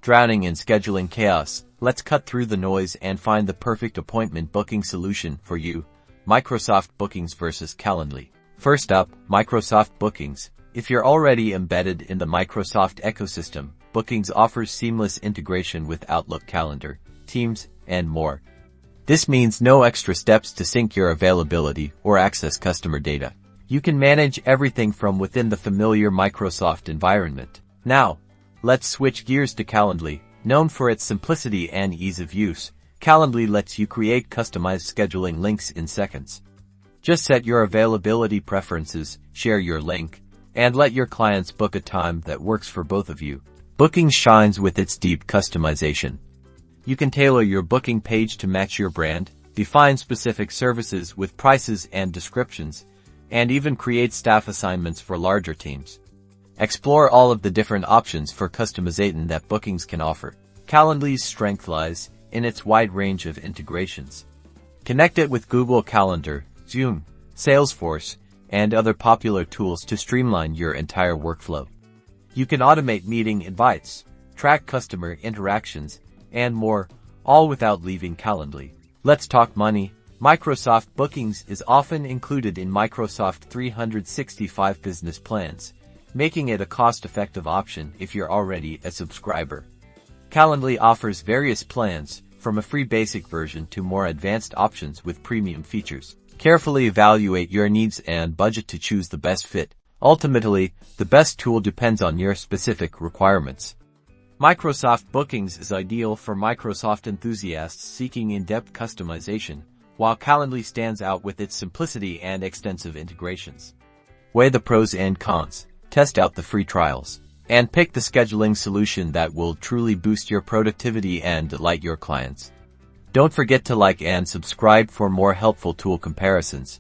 Drowning in scheduling chaos? Let's cut through the noise and find the perfect appointment booking solution for you. Microsoft Bookings vs Calendly. First up, Microsoft Bookings. If you're already embedded in the Microsoft ecosystem, Bookings offers seamless integration with Outlook Calendar, Teams, and more. This means no extra steps to sync your availability or access customer data. You can manage everything from within the familiar Microsoft environment. Now, let's switch gears to Calendly. Known for its simplicity and ease of use, Calendly lets you create customized scheduling links in seconds. Just set your availability preferences, share your link, and let your clients book a time that works for both of you. Bookings shines with its deep customization. You can tailor your booking page to match your brand, define specific services with prices and descriptions, and even create staff assignments for larger teams. Explore all of the different options for customization that Bookings can offer. Calendly's strength lies in its wide range of integrations. Connect it with Google Calendar, Zoom, Salesforce, and other popular tools to streamline your entire workflow. You can automate meeting invites, track customer interactions, and more, all without leaving Calendly. Let's talk money. Microsoft Bookings is often included in Microsoft 365 business plans, making it a cost-effective option if you're already a subscriber. Calendly offers various plans, from a free basic version to more advanced options with premium features. Carefully evaluate your needs and budget to choose the best fit. Ultimately, the best tool depends on your specific requirements. Microsoft Bookings is ideal for Microsoft enthusiasts seeking in-depth customization, while Calendly stands out with its simplicity and extensive integrations. Weigh the pros and cons, test out the free trials, and pick the scheduling solution that will truly boost your productivity and delight your clients. Don't forget to like and subscribe for more helpful tool comparisons.